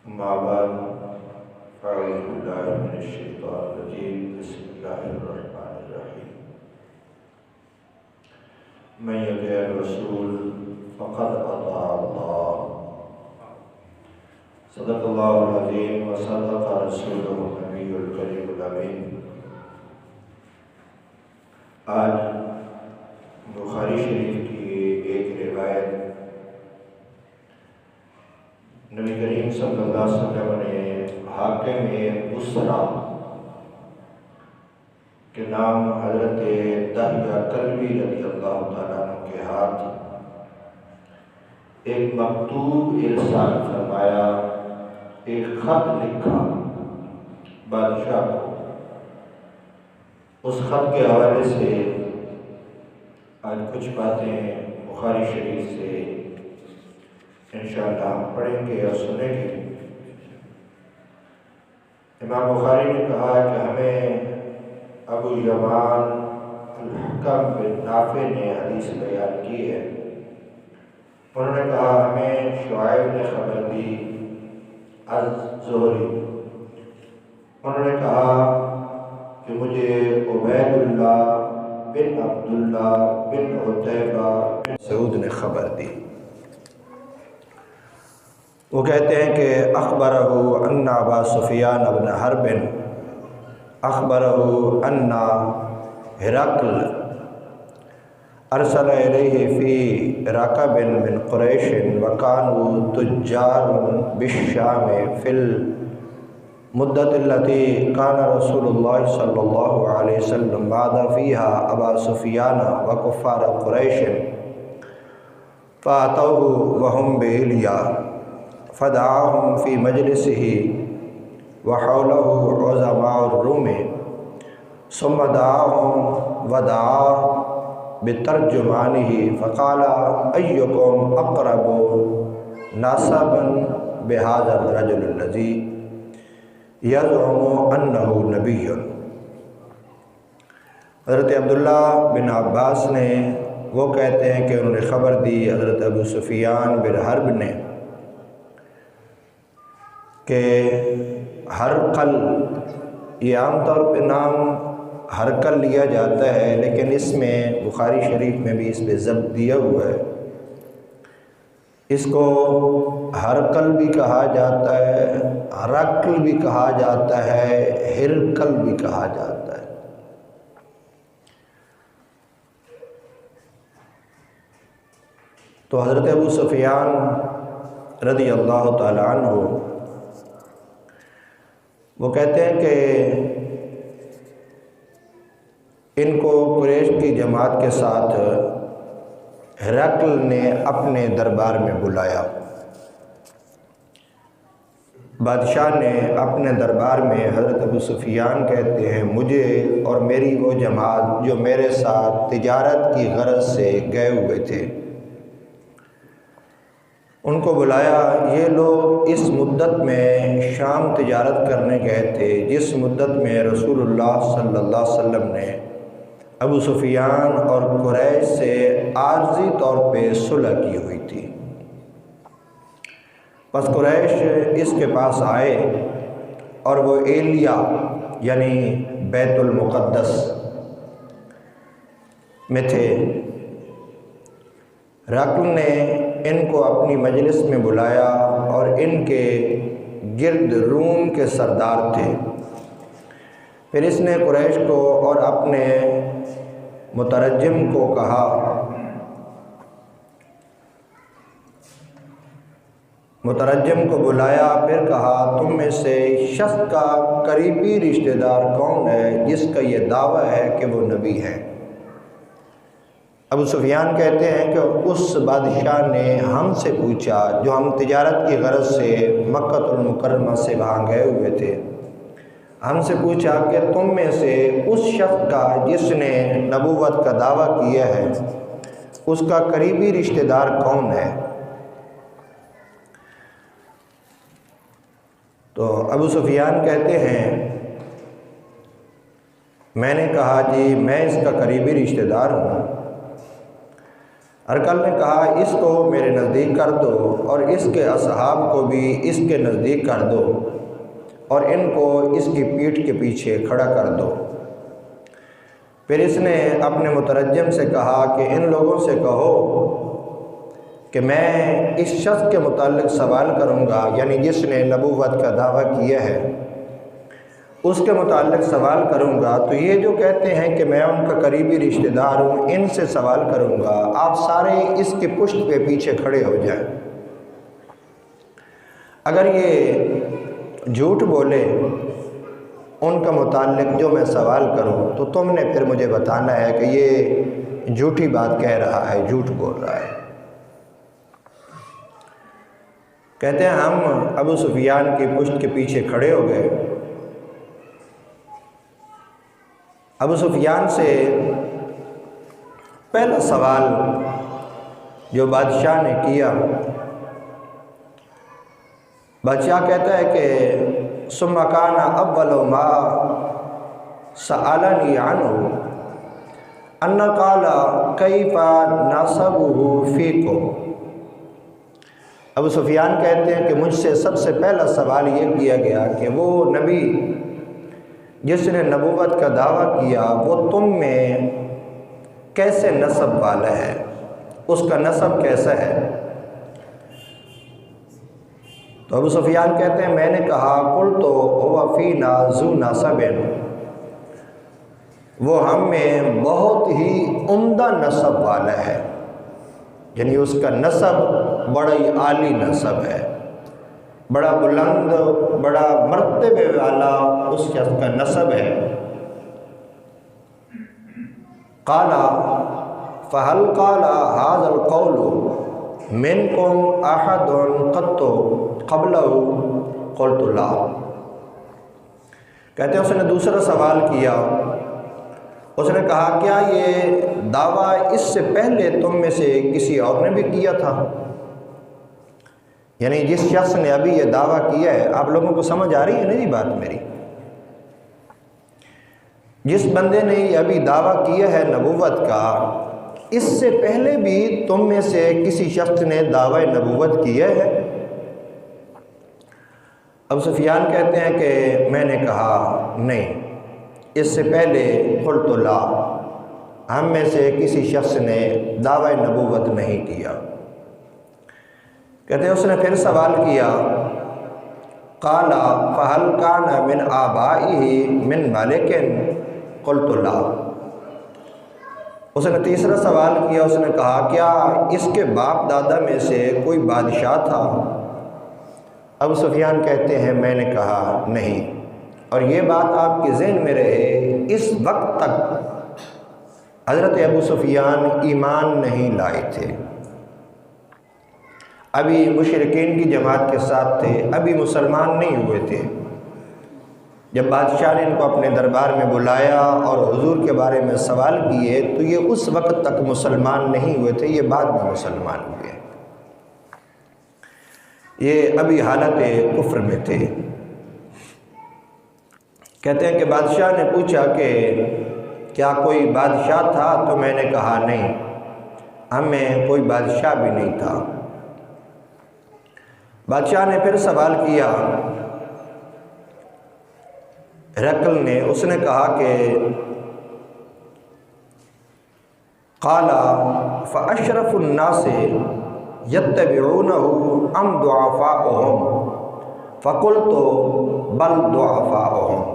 أما بعد فأعوذ بالله من الشيطان الرجيم بسم الله الرحمن الرحيم من يطع الرسول فقد أطاع الله صدق الله العظيم وصدق رسوله النبي الكريم الأمين۔ آج بخاری شریف کی ایک روایت نبی کریم صلی اللہ علیہ وسلم نے حاکم بصرہ کے نام حضرت دحیہ کلبی رضی اللہ تعالیٰ عنہ کے ہاتھ ایک مکتوب ارسال فرمایا، ایک خط لکھا بادشاہ کو۔ اس خط کے حوالے سے آج کچھ باتیں بخاری شریف سے انشاءاللہ ہم پڑھیں گے اور سنیں گے۔ امام بخاری نے کہا کہ ہمیں ابو یمان الحکم بن نافع نے حدیث بیان کی ہے۔ انہوں نے کہا ہمیں شعیب نے خبر دی الزہری۔ انہوں نے کہا کہ مجھے عبید اللہ بن عبداللہ بن عتیبہ بن سعود نے خبر دی۔ وہ کہتے ہیں کہ اخبرہ ان ابا سفیان بن حرب اخبرہ ان ہرقل ارسل الیہ فی رکب من قریش وکانوا تجار بالشام فی المدت التي كان رسول اللہ صلی اللہ علیہ وسلم بعد فیہا ابا سفیان وکفار قریش فاتوہ وہم بإیلیاء فدعاهم في مجلسه وحوله عظماء الروم ثم دعاهم ودعا بترجمانه فقال أيكم أقرب نسبا بهذا الرجل الذي يزعم أنه نبي۔ حضرت عبداللہ بن عباس نے وہ کہتے ہیں کہ انہوں نے خبر دی حضرت ابو سفیان بن حرب نے کہ ہرقل، یہ عام طور پہ نام ہرقل لیا جاتا ہے، لیکن اس میں بخاری شریف میں بھی اس پہ ضبط دیا ہوا ہے۔ اس کو ہرقل بھی کہا جاتا ہے، ہرقل بھی کہا جاتا ہے، ہرقل بھی کہا جاتا ہے۔ تو حضرت ابو سفیان رضی اللہ تعالیٰ عنہ وہ کہتے ہیں کہ ان کو قریش کی جماعت کے ساتھ ہرقل نے اپنے دربار میں بلایا۔ بادشاہ نے اپنے دربار میں حضرت ابو سفیان کہتے ہیں مجھے اور میری وہ جماعت جو میرے ساتھ تجارت کی غرض سے گئے ہوئے تھے ان کو بلایا۔ یہ لوگ اس مدت میں شام تجارت کرنے گئے تھے جس مدت میں رسول اللہ صلی اللہ علیہ وسلم نے ابو سفیان اور قریش سے عارضی طور پہ صلح کی ہوئی تھی۔ پس قریش اس کے پاس آئے اور وہ ایلیا یعنی بیت المقدس میں تھے۔ ہرقل نے ان کو اپنی مجلس میں بلایا اور ان کے گرد روم کے سردار تھے۔ پھر اس نے قریش کو اور اپنے مترجم کو کہا، مترجم کو بلایا، پھر کہا تم میں سے شخص کا قریبی رشتہ دار کون ہے جس کا یہ دعویٰ ہے کہ وہ نبی ہے؟ ابو سفیان کہتے ہیں کہ اس بادشاہ نے ہم سے پوچھا جو ہم تجارت کی غرض سے مکہ المکرمہ سے وہاں گئے ہوئے تھے، ہم سے پوچھا کہ تم میں سے اس شخص کا جس نے نبوت کا دعویٰ کیا ہے اس کا قریبی رشتہ دار کون ہے؟ تو ابو سفیان کہتے ہیں میں نے کہا جی میں اس کا قریبی رشتہ دار ہوں۔ ہرقل نے کہا اس کو میرے نزدیک کر دو اور اس کے اصحاب کو بھی اس کے نزدیک کر دو اور ان کو اس کی پیٹھ کے پیچھے کھڑا کر دو۔ پھر اس نے اپنے مترجم سے کہا کہ ان لوگوں سے کہو کہ میں اس شخص کے متعلق سوال کروں گا، یعنی جس نے نبوت کا دعویٰ کیا ہے اس کے متعلق سوال کروں گا، تو یہ جو کہتے ہیں کہ میں ان کا قریبی رشتہ دار ہوں، ان سے سوال کروں گا، آپ سارے اس کی پشت پہ پیچھے کھڑے ہو جائیں۔ اگر یہ جھوٹ بولے ان کا متعلق جو میں سوال کروں تو تم نے پھر مجھے بتانا ہے کہ یہ جھوٹی بات کہہ رہا ہے، جھوٹ بول رہا ہے۔ کہتے ہیں ہم ابو سفیان کی پشت کے پیچھے کھڑے ہو گئے۔ ابو سفیان سے پہلا سوال جو بادشاہ نے کیا، بادشاہ کہتا ہے کہ ثم کان اول ما سألنی عنہ ان قال کیف نسبہ فیکم۔ ابو سفیان کہتے ہیں کہ مجھ سے سب سے پہلا سوال یہ کیا گیا کہ وہ نبی جس نے نبوت کا دعویٰ کیا وہ تم میں کیسے نسب والا ہے، اس کا نسب کیسا ہے؟ تو ابو سفیان کہتے ہیں میں نے کہا قلت هو فینا ذو نسب، وہ ہم میں بہت ہی عمدہ نسب والا ہے، یعنی اس کا نسب بڑا ہی عالی نسب ہے، بڑا بلند بڑا مرتبے والا اس شخص کا نسب ہے۔ قال فهل قال هذا القول منكم احد قط قبله قلت لا۔ کہتے ہیں اس نے دوسرا سوال کیا، اس نے کہا کیا یہ دعویٰ اس سے پہلے تم میں سے کسی اور نے بھی کیا تھا؟ یعنی جس شخص نے ابھی یہ دعویٰ کیا ہے، آپ لوگوں کو سمجھ آ رہی ہے نہیں بات میری؟ جس بندے نے یہ ابھی دعویٰ کیا ہے نبوت کا، اس سے پہلے بھی تم میں سے کسی شخص نے دعویٰ نبوت کیا ہے؟ ابو سفیان کہتے ہیں کہ میں نے کہا نہیں، اس سے پہلے قلت لا، ہم میں سے کسی شخص نے دعویٰ نبوت نہیں کیا۔ کہتے ہیں اس نے پھر سوال کیا قال فهل كان من آبائه من ملك قلت لا۔ اس نے تیسرا سوال کیا، اس نے کہا کیا اس کے باپ دادا میں سے کوئی بادشاہ تھا؟ ابو سفیان کہتے ہیں میں نے کہا نہیں، اور یہ بات آپ کے ذہن میں رہے اس وقت تک حضرت ابو سفیان ایمان نہیں لائے تھے، ابھی مشرکین کی جماعت کے ساتھ تھے، ابھی مسلمان نہیں ہوئے تھے۔ جب بادشاہ نے ان کو اپنے دربار میں بلایا اور حضور کے بارے میں سوال کیے تو یہ اس وقت تک مسلمان نہیں ہوئے تھے، یہ بعد میں مسلمان ہوئے، یہ ابھی حالت کفر میں تھے۔ کہتے ہیں کہ بادشاہ نے پوچھا کہ کیا کوئی بادشاہ تھا؟ تو میں نے کہا نہیں، ہم میں کوئی بادشاہ بھی نہیں تھا۔ بادشاہ نے پھر سوال کیا ہرقل نے، اس نے کہا کہ قال فاشرف الناس یتبعونہ ام ضعفاؤہم فقلت بل ضعفاؤہم۔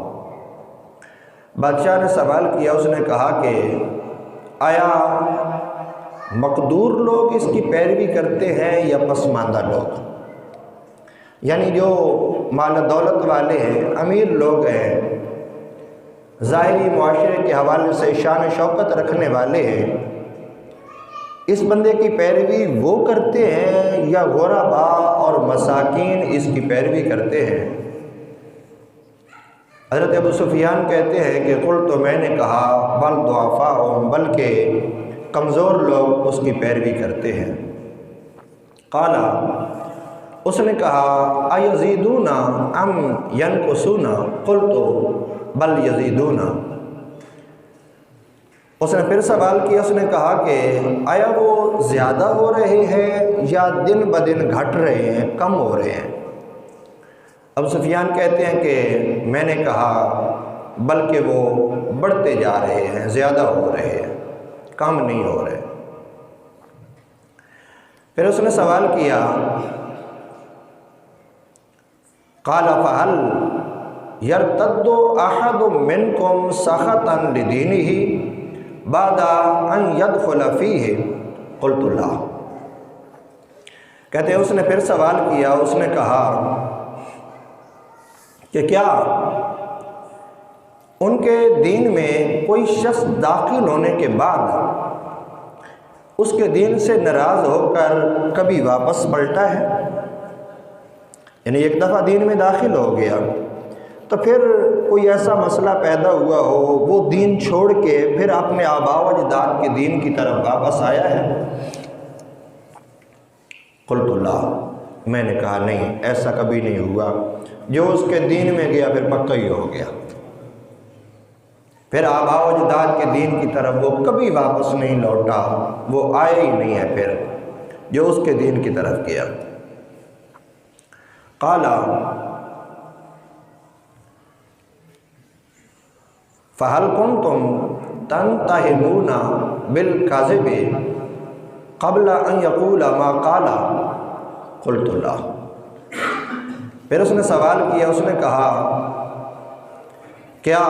بادشاہ نے سوال کیا، اس نے کہا کہ آیا مقدور لوگ اس کی پیروی کرتے ہیں یا پسماندہ لوگ؟ یعنی جو مال دولت والے ہیں، امیر لوگ ہیں، ظاہری معاشرے کے حوالے سے شان و شوکت رکھنے والے ہیں، اس بندے کی پیروی وہ کرتے ہیں یا غربا اور مساکین اس کی پیروی کرتے ہیں؟ حضرت ابو سفیان کہتے ہیں کہ قل تو میں نے کہا بل ضعفاؤہم، بلکہ کمزور لوگ اس کی پیروی کرتے ہیں۔ قال، اس نے کہا ایزیدون ام ینقصون؟ قلت بل یزیدون۔ اس نے پھر سوال کیا، اس نے کہا کہ آیا وہ زیادہ ہو رہے ہیں یا دن بدن گھٹ رہے ہیں، کم ہو رہے ہیں؟ ابو سفیان کہتے ہیں کہ میں نے کہا بلکہ وہ بڑھتے جا رہے ہیں، زیادہ ہو رہے ہیں، کم نہیں ہو رہے۔ پھر اس نے سوال کیا قال فہل یرتد احد منکم سخطا لدینہ بعد ان يدخل فیہ قلت لا۔ کہتے ہیں اس نے پھر سوال کیا، اس نے کہا کہ کیا ان کے دین میں کوئی شخص داخل ہونے کے بعد اس کے دین سے ناراض ہو کر کبھی واپس پلٹا ہے؟ یعنی ایک دفعہ دین میں داخل ہو گیا تو پھر کوئی ایسا مسئلہ پیدا ہوا ہو، وہ دین چھوڑ کے پھر اپنے آباء و اجداد کے دین کی طرف واپس آیا ہے؟ قلت لا، میں نے کہا نہیں، ایسا کبھی نہیں ہوا۔ جو اس کے دین میں گیا پھر پکا ہی ہو گیا، پھر آباء و اجداد کے دین کی طرف وہ کبھی واپس نہیں لوٹا، وہ آیا ہی نہیں ہے پھر جو اس کے دین کی طرف گیا۔ قال فَهَلْ كُنْتُمْ تَنْتَهِمُونَ بِالْكَذِبِ قَبْلَ أَنْ يَقُولَ مَا قَالَ قُلْتُ لَا۔ پھر اس نے سوال کیا، اس نے کہا کیا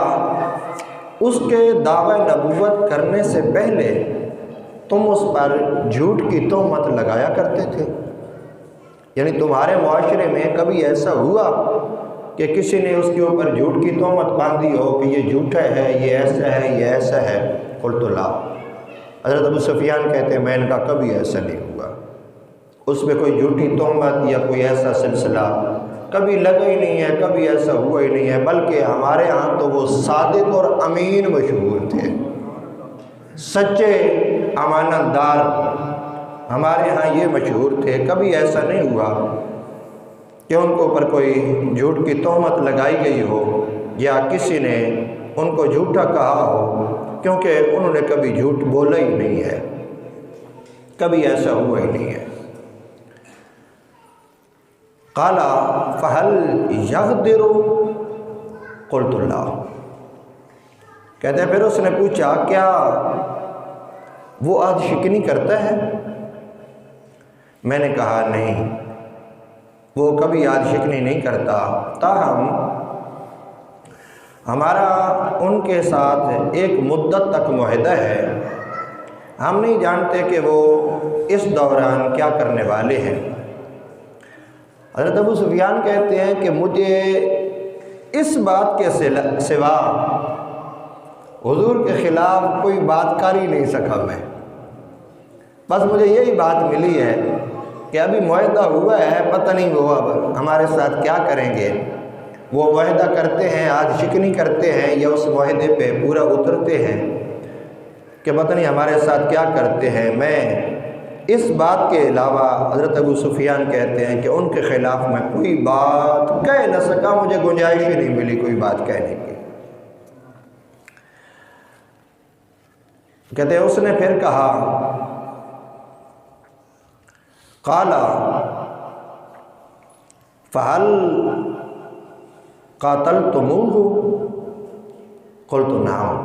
اس کے دعوی نبوت کرنے سے پہلے تم اس پر جھوٹ کی تہمت لگایا کرتے تھے؟ یعنی تمہارے معاشرے میں کبھی ایسا ہوا کہ کسی نے اس کے اوپر جھوٹ کی تہمت باندھی ہو کہ یہ جھوٹا ہے، یہ ایسا ہے، یہ ایسا ہے؟ قلت لا۔ حضرت ابو سفیان کہتے ہیں میں نے کہا کبھی ایسا نہیں ہوا، اس میں کوئی جھوٹی تہمت یا کوئی ایسا سلسلہ کبھی لگا ہی نہیں ہے، کبھی ایسا ہوا ہی نہیں ہے، بلکہ ہمارے ہاں تو وہ صادق اور امین مشہور تھے، سچے امانت دار ہمارے ہاں یہ مشہور تھے۔ کبھی ایسا نہیں ہوا کہ ان کے اوپر کوئی جھوٹ کی تہمت لگائی گئی ہو یا کسی نے ان کو جھوٹا کہا ہو، کیونکہ انہوں نے کبھی جھوٹ بولا ہی نہیں ہے، کبھی ایسا ہوا ہی نہیں ہے۔ قال فَهَلْ يَغْدِرُ قُلْتُ لَا۔ کہتے ہیں پھر اس نے پوچھا کیا وہ عہد شکنی کرتا ہے؟ میں نے کہا نہیں، وہ کبھی عہد شکنی نہیں کرتا، تاہم ہمارا ان کے ساتھ ایک مدت تک معاہدہ ہے، ہم نہیں جانتے کہ وہ اس دوران کیا کرنے والے ہیں۔ حضرت ابو سفیان کہتے ہیں کہ مجھے اس بات کے سوا حضور کے خلاف کوئی بات کر ہی نہیں سکا میں، بس مجھے یہی بات ملی ہے کہ ابھی معاہدہ ہوا ہے، پتہ نہیں وہ اب ہمارے ساتھ کیا کریں گے۔ وہ معاہدہ کرتے ہیں، عہد شکنی کرتے ہیں یا اس معاہدے پہ پورا اترتے ہیں کہ پتہ نہیں ہمارے ساتھ کیا کرتے ہیں۔ میں اس بات کے علاوہ حضرت ابو سفیان کہتے ہیں کہ ان کے خلاف میں کوئی بات کہہ نہ سکا، مجھے گنجائش ہی نہیں ملی کوئی بات کہنے کی۔ کہتے ہیں اس نے پھر کہا قال فَهَلْ قَاتَلْتُمُوهُ قُلْتُ نعم۔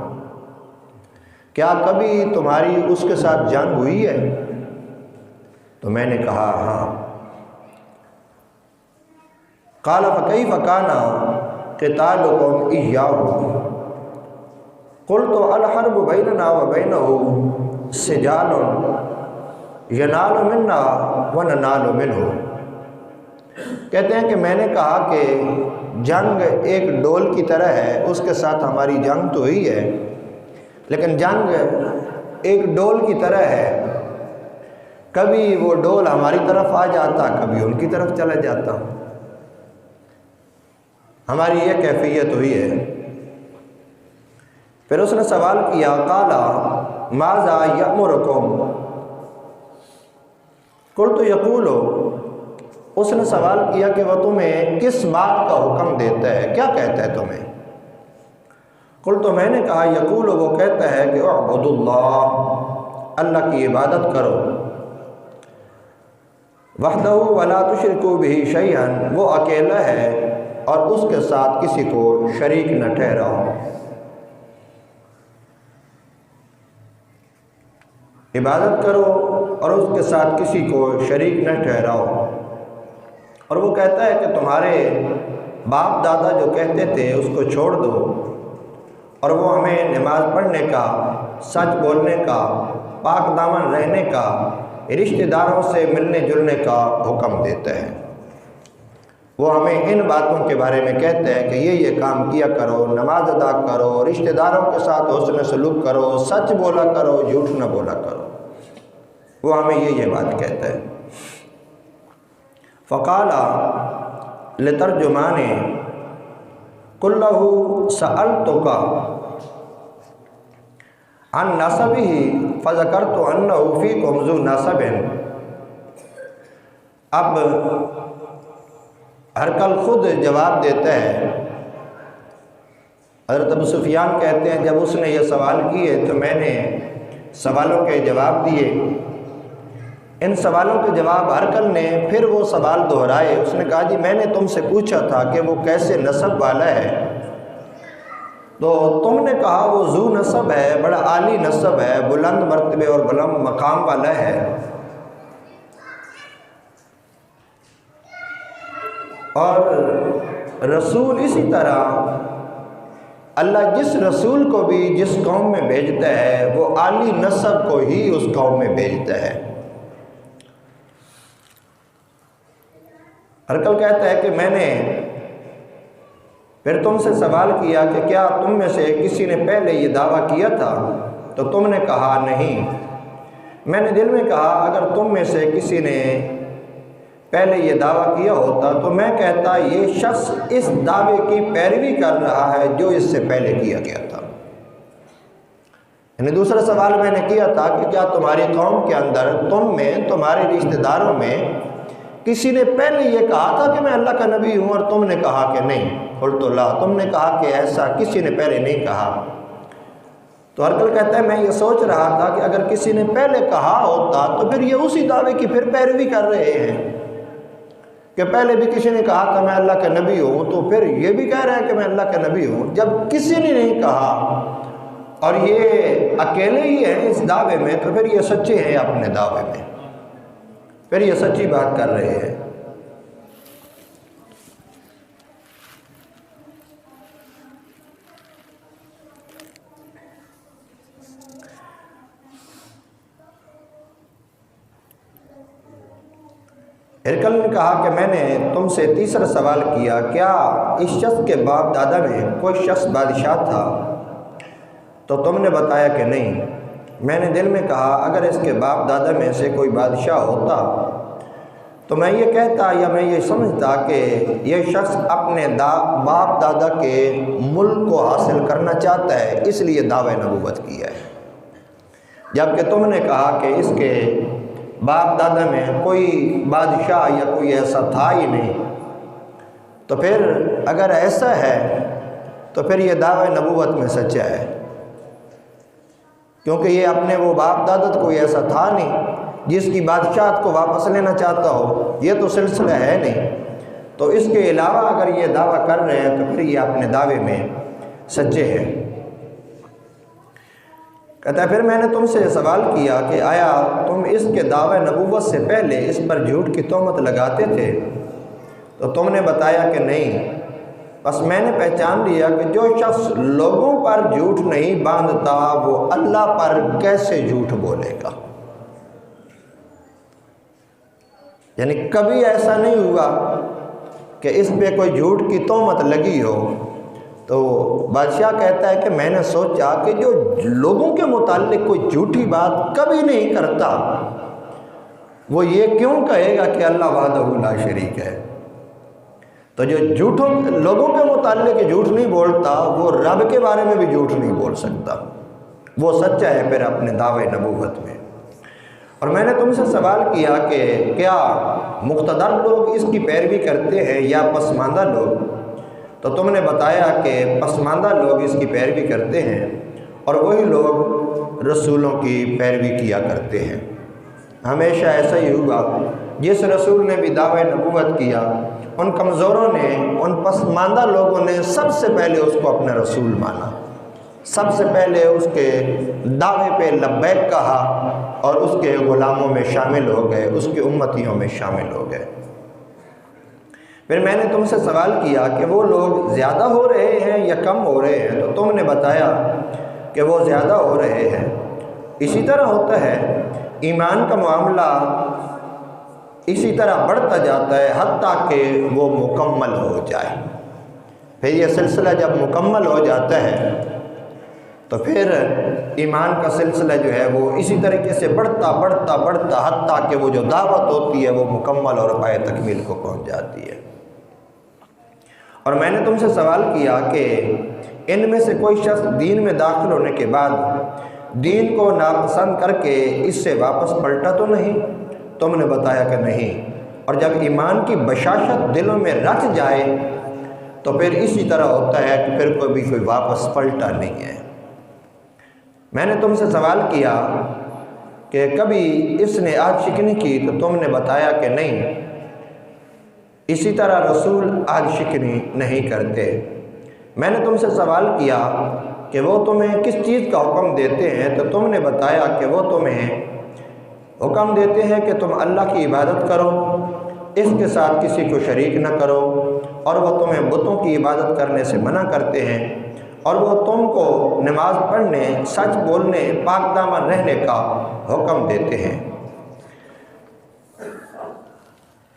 کیا کبھی تمہاری اس کے ساتھ جنگ ہوئی ہے؟ تو میں نے کہا ہاں۔ قال فَكَيْفَ كَانَ قِتَالُكُمْ إِيَّاهُ قُلْتُ الْحَرْبُ بَيْنَنَا وَبَيْنَهُ سِجَالٌ يَنَالُ مِنَّا وَنَنَالُ مِنْهُ۔ کہتے ہیں کہ میں نے کہا کہ جنگ ایک ڈول کی طرح ہے، اس کے ساتھ ہماری جنگ تو ہوئی ہے، لیکن جنگ ایک ڈول کی طرح ہے، کبھی وہ ڈول ہماری طرف آ جاتا، کبھی ان کی طرف چلا جاتا، ہماری یہ کیفیت ہوئی ہے۔ پھر اس نے سوال کیا قال ماذا یأمرکم؟ قلت یقول، اس نے سوال کیا کہ وہ تمہیں کس بات کا حکم دیتا ہے، کیا کہتا ہے تمہیں؟ قل تو میں نے کہا یقول وہ کہتا ہے کہ اعبدوا اللہ، اللہ کی عبادت کرو، وحدہ ولا تشرکوا بہ شیئا، وہ اکیلا ہے اور اس کے ساتھ کسی کو شریک نہ ٹھہراؤ۔ عبادت کرو اور اس کے ساتھ کسی کو شریک نہ ٹھہراؤ۔ اور وہ کہتا ہے کہ تمہارے باپ دادا جو کہتے تھے اس کو چھوڑ دو، اور وہ ہمیں نماز پڑھنے کا، سچ بولنے کا، پاک دامن رہنے کا، رشتہ داروں سے ملنے جلنے کا حکم دیتا ہے۔ وہ ہمیں ان باتوں کے بارے میں کہتا ہے کہ یہ کام کیا کرو، نماز ادا کرو، رشتہ داروں کے ساتھ حسن سلوک کرو، سچ بولا کرو، جھوٹ نہ بولا کرو۔ وہ ہمیں یہ بات کہتا ہے۔ فقال لترجمان قل له سألتك عن نسبه فذكرت أنه فيكم ذو نسب۔ اب ہرقل خود جواب دیتا ہے۔ حضرت ابو سفیان کہتے ہیں جب اس نے یہ سوال کیے تو میں نے سوالوں کے جواب دیے۔ ان سوالوں کے جواب ہرقل نے پھر وہ سوال دہرائے۔ اس نے کہا جی میں نے تم سے پوچھا تھا کہ وہ کیسے نسب والا ہے، تو تم نے کہا وہ ذو نسب ہے، بڑا عالی نسب ہے، بلند مرتبے اور بلند مقام والا ہے۔ اور رسول اسی طرح اللہ جس رسول کو بھی جس قوم میں بھیجتا ہے وہ عالی نسب کو ہی اس قوم میں بھیجتا ہے۔ ہرقل کہتا ہے کہ میں نے پھر تم سے سوال کیا کہ کیا تم میں سے کسی نے پہلے یہ دعویٰ کیا تھا، تو تم نے کہا نہیں۔ میں نے دل میں کہا اگر تم میں سے کسی نے پہلے یہ دعویٰ کیا ہوتا تو میں کہتا یہ شخص اس دعوے کی پیروی کر رہا ہے جو اس سے پہلے کیا گیا تھا۔ یعنی دوسرا سوال میں نے کیا تھا کہ کیا تمہاری قوم کے اندر تم میں، تمہارے رشتہ داروں میں کسی نے پہلے یہ کہا تھا کہ میں اللہ کا نبی ہوں، اور تم نے کہا کہ نہیں؟ قلت لا، تم نے کہا کہ ایسا کسی نے پہلے نہیں کہا۔ تو ہرقل کہتا ہے میں یہ سوچ رہا تھا کہ اگر کسی نے پہلے کہا ہوتا تو پھر یہ اسی دعوے کی پھر پیروی کر رہے ہیں کہ پہلے بھی کسی نے کہا تھا میں اللہ کا نبی ہوں، تو پھر یہ بھی کہہ رہے ہیں کہ میں اللہ کا نبی ہوں۔ جب کسی نے نہیں کہا اور یہ اکیلے ہی ہیں اس دعوے میں تو پھر یہ سچے ہیں اپنے دعوے میں، پھر یہ سچی بات کر رہے ہیں۔ ہرقل نے کہا کہ میں نے تم سے تیسرا سوال کیا کیا اس شخص کے باپ دادا میں کوئی شخص بادشاہ تھا، تو تم نے بتایا کہ نہیں۔ میں نے دل میں کہا اگر اس کے باپ دادا میں سے کوئی بادشاہ ہوتا تو میں یہ کہتا یا میں یہ سمجھتا کہ یہ شخص اپنے باپ دادا کے ملک کو حاصل کرنا چاہتا ہے، اس لیے دعوی نبوت کیا ہے۔ جبکہ تم نے کہا کہ اس کے باپ دادا میں کوئی بادشاہ یا کوئی ایسا تھا ہی نہیں، تو پھر اگر ایسا ہے تو پھر یہ دعوی نبوت میں سچا ہے، کیونکہ یہ اپنے وہ باپ دادا کوئی ایسا تھا نہیں جس کی بادشاہت کو واپس لینا چاہتا ہو، یہ تو سلسلہ ہے نہیں۔ تو اس کے علاوہ اگر یہ دعویٰ کر رہے ہیں تو پھر یہ اپنے دعوے میں سچے ہیں۔ کہتا ہے پھر میں نے تم سے یہ سوال کیا کہ آیا تم اس کے دعوی نبوت سے پہلے اس پر جھوٹ کی تہمت لگاتے تھے، تو تم نے بتایا کہ نہیں۔ بس میں نے پہچان لیا کہ جو شخص لوگوں پر جھوٹ نہیں باندھتا وہ اللہ پر کیسے جھوٹ بولے گا۔ یعنی کبھی ایسا نہیں ہوا کہ اس پہ کوئی جھوٹ کی تہمت لگی ہو۔ تو بادشاہ کہتا ہے کہ میں نے سوچا کہ جو لوگوں کے متعلق کوئی جھوٹی بات کبھی نہیں کرتا وہ یہ کیوں کہے گا کہ اللہ وحدہ لا شریک ہے۔ تو جو لوگوں کے متعلق جھوٹ نہیں بولتا وہ رب کے بارے میں بھی جھوٹ نہیں بول سکتا، وہ سچا ہے پھر اپنے دعوی نبوت میں۔ اور میں نے تم سے سوال کیا کہ کیا مقتدر لوگ اس کی پیروی کرتے ہیں یا پسماندہ لوگ، تو تم نے بتایا کہ پسماندہ لوگ اس کی پیروی کرتے ہیں اور وہی لوگ رسولوں کی پیروی کیا کرتے ہیں۔ ہمیشہ ایسا ہی ہوگا، جس رسول نے بھی دعوی نبوت کیا، ان کمزوروں نے، ان پسماندہ لوگوں نے سب سے پہلے اس کو اپنا رسول مانا، سب سے پہلے اس کے دعوے پہ لبیک کہا اور اس کے غلاموں میں شامل ہو گئے، اس کی امتیوں میں شامل ہو گئے۔ پھر میں نے تم سے سوال کیا کہ وہ لوگ زیادہ ہو رہے ہیں یا کم ہو رہے ہیں، تو تم نے بتایا کہ وہ زیادہ ہو رہے ہیں۔ اسی طرح ہوتا ہے، ایمان کا معاملہ اسی طرح بڑھتا جاتا ہے حتیٰ کہ وہ مکمل ہو جائے۔ پھر یہ سلسلہ جب مکمل ہو جاتا ہے تو پھر ایمان کا سلسلہ جو ہے وہ اسی طریقے سے بڑھتا بڑھتا بڑھتا حتیٰ کہ وہ جو دعوت ہوتی ہے وہ مکمل اور پائے تکمیل کو پہنچ جاتی ہے۔ اور میں نے تم سے سوال کیا کہ ان میں سے کوئی شخص دین میں داخل ہونے کے بعد دین کو ناپسند کر کے اس سے واپس پلٹا تو نہیں؟ تم نے بتایا کہ نہیں، اور جب ایمان کی بشاشت دلوں میں رچ جائے تو پھر اسی طرح ہوتا ہے کہ پھر کوئی واپس پلٹا نہیں ہے۔ میں نے تم سے سوال کیا کہ کبھی اس نے عہد شکنی کی، تو تم نے بتایا کہ نہیں، اسی طرح رسول عہد شکنی نہیں کرتے۔ میں نے تم سے سوال کیا کہ وہ تمہیں کس چیز کا حکم دیتے ہیں، تو تم نے بتایا کہ وہ تمہیں حکم دیتے ہیں کہ تم اللہ کی عبادت کرو، اس کے ساتھ کسی کو شریک نہ کرو، اور وہ تمہیں بتوں کی عبادت کرنے سے منع کرتے ہیں، اور وہ تم کو نماز پڑھنے، سچ بولنے، پاک دامن رہنے کا حکم دیتے ہیں۔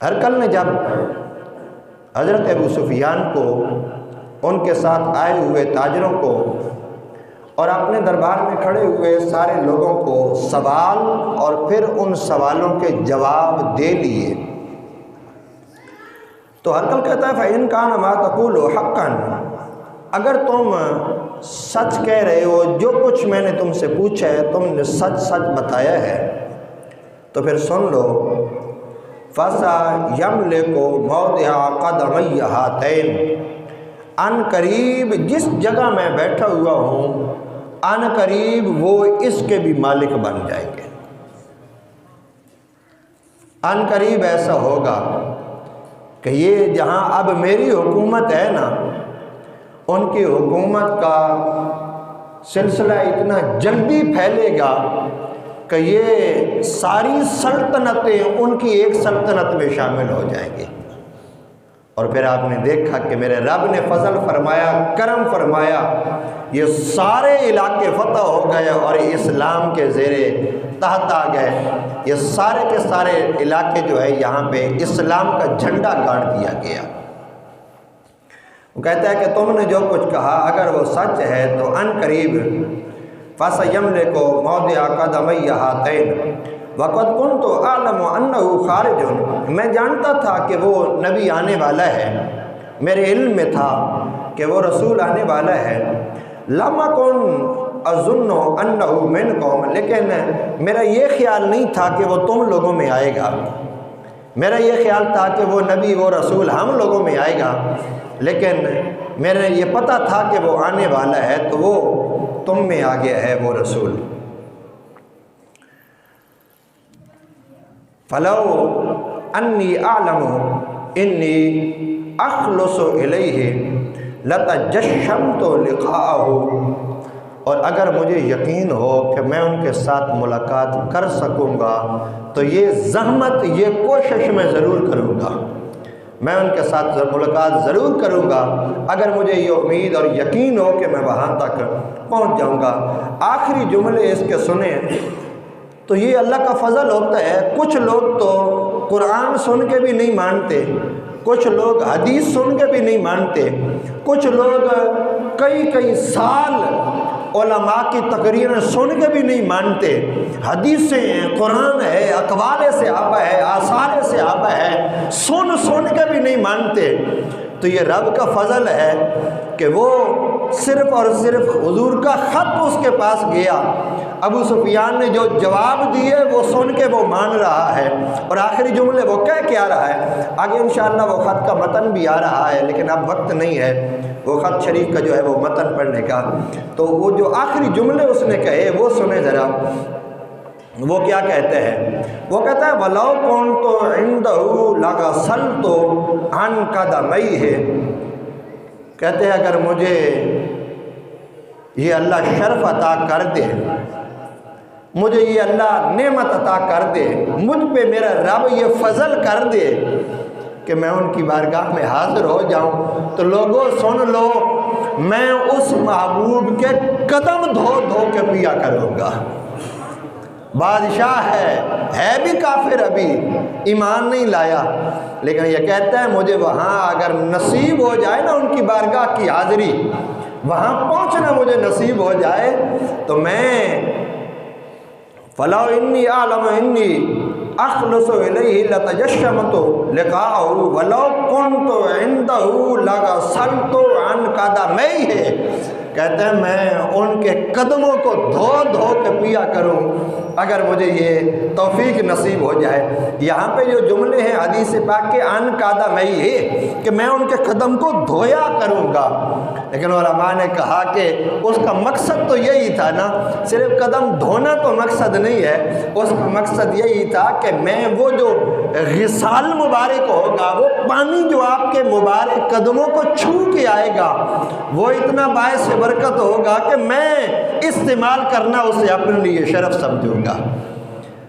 ہرقل نے جب حضرت ابو سفیان کو، ان کے ساتھ آئے ہوئے تاجروں کو اور اپنے دربار میں کھڑے ہوئے سارے لوگوں کو سوال اور پھر ان سوالوں کے جواب دے لیے، تو ہرقل کہتا ہے فَإِنْ كَانَ مَا تَقُولُ حَقًّا، اگر تم سچ کہہ رہے ہو، جو کچھ میں نے تم سے پوچھا ہے تم نے سچ سچ بتایا ہے، تو پھر سن لو، فَسَيَمْلِكُ مَوْضِعَ قَدَمَيَّ هَاتَيْنِ، ان قریب جس جگہ میں بیٹھا ہوا ہوں، ان قریب وہ اس کے بھی مالک بن جائیں گے۔ ان قریب ایسا ہوگا کہ یہ جہاں اب میری حکومت ہے نا، ان کی حکومت کا سلسلہ اتنا جلدی پھیلے گا کہ یہ ساری سلطنتیں ان کی ایک سلطنت میں شامل ہو جائیں گی۔ اور پھر آپ نے دیکھا کہ میرے رب نے فضل فرمایا، کرم فرمایا، یہ سارے علاقے فتح ہو گئے اور اسلام کے زیر تحت آ گئے۔ یہ سارے کے سارے علاقے جو ہے یہاں پہ اسلام کا جھنڈا گاڑ دیا گیا۔ وہ کہتا ہے کہ تم نے جو کچھ کہا اگر وہ سچ ہے تو ان قریب فَسَيَمْلِكُ مَوْضِعَ قَدَمَيَّ هَاتَيْنِ وَقَدْ كُنْتُ أَعْلَمُ أَنَّهُ خَارِجٌ، میں جانتا تھا کہ وہ نبی آنے والا ہے، میرے علم میں تھا کہ وہ رسول آنے والا ہے۔ لَمْ أَكُنْ أَظُنُّ أَنَّهُ مِنْكُمْ، لیکن میرا یہ خیال نہیں تھا کہ وہ تم لوگوں میں آئے گا، میرا یہ خیال تھا کہ وہ نبی، وہ رسول ہم لوگوں میں آئے گا، لیکن میرے یہ پتہ تھا کہ وہ آنے والا ہے، تو وہ تم میں آ گیا ہے وہ رسول۔ فَلَوْ أَنِّي أَعْلَمُ إِنِّي أَخْلُصُ إِلَيْهِ لَتَجَشَّمْتُ لِقَاءَهُ، اور اگر مجھے یقین ہو کہ میں ان کے ساتھ ملاقات کر سکوں گا تو یہ زحمت، یہ کوشش میں ضرور کروں گا، میں ان کے ساتھ ملاقات ضرور کروں گا اگر مجھے یہ امید اور یقین ہو کہ میں وہاں تک پہنچ جاؤں گا۔ آخری جملے اس کے سنیں تو یہ اللہ کا فضل ہوتا ہے۔ کچھ لوگ تو قرآن سن کے بھی نہیں مانتے، کچھ لوگ حدیث سن کے بھی نہیں مانتے، کچھ لوگ کئی سال علماء کی تقریریں سن کے بھی نہیں مانتے۔ حدیثیں ہیں، قرآن ہے، اقوال صحابہ ہے، آثار صحابہ ہے، سن کے بھی نہیں مانتے۔ تو یہ رب کا فضل ہے کہ وہ صرف اور صرف حضور کا خط اس کے پاس گیا، ابو سفیان نے جو جواب دیے وہ سن کے وہ مان رہا ہے، اور آخری جملے وہ کہہ کے آ رہا ہے۔ آگے انشاءاللہ وہ خط کا متن بھی آ رہا ہے، لیکن اب وقت نہیں ہے وہ خط شریف کا جو ہے وہ متن پڑھنے کا۔ تو وہ جو آخری جملے اس نے کہے وہ سنیں ذرا، وہ کیا کہتے ہیں؟ وہ کہتا ہے وَلَوْ كُنْتُ عِنْدَهُ لَغَسَلْتُ عَنْ قَدَمَيْهِ، کہتے ہیں اگر مجھے یہ اللہ شرف عطا کر دے، مجھے یہ اللہ نعمت عطا کر دے، مجھ پہ میرا رب یہ فضل کر دے کہ میں ان کی بارگاہ میں حاضر ہو جاؤں، تو لوگوں سن لو، میں اس محبوب کے قدم دھو دھو کے پیا کروں گا۔ بادشاہ ہے بھی کافر، ابھی ایمان نہیں لایا، لیکن یہ کہتا ہے مجھے وہاں اگر نصیب ہو جائے نا ان کی بارگاہ کی حاضری، وہاں پہنچنا مجھے نصیب ہو جائے، تو میں فَلَوْ إِنِّي أَعْلَمُ إِنِّي أَخْلُصُ إِلَيْهِ لَتَجَشَّمْتُ لِقَاءَهُ وَلَوْ كُنْتُ عِنْدَهُ لَغَسَلْتُ عَنْ قَدَمَيْهِ، کہتے ہیں میں ان کے قدموں کو دھو دھو کے پیا کروں اگر مجھے یہ توفیق نصیب ہو جائے۔ یہاں پہ جو جملے ہیں حدیث پاک کے عن قدمیہ، کہ میں ان کے قدم کو دھویا کروں گا، لیکن علماء نے کہا کہ اس کا مقصد تو یہی تھا نا، صرف قدم دھونا تو مقصد نہیں ہے، اس کا مقصد یہی تھا کہ میں وہ جو غسال مبارک ہوگا، وہ پانی جو آپ کے مبارک قدموں کو چھو کے آئے گا، وہ اتنا باعث برکت ہوگا کہ میں استعمال کرنا اسے اپنے لیے شرف سمجھوں گا۔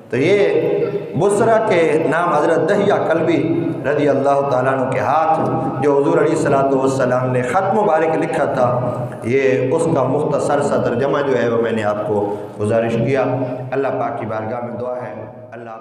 تو یہ بصرہ کے نام حضرت دہیہ کلبی رضی اللہ تعالیٰ عنہ کے ہاتھ جو حضور علیہ السلام نے خط مبارک لکھا تھا، یہ اس کا مختصر سا ترجمہ جو ہے وہ میں نے آپ کو گزارش کیا۔ اللہ پاک کی بارگاہ میں دعا ہے اللہ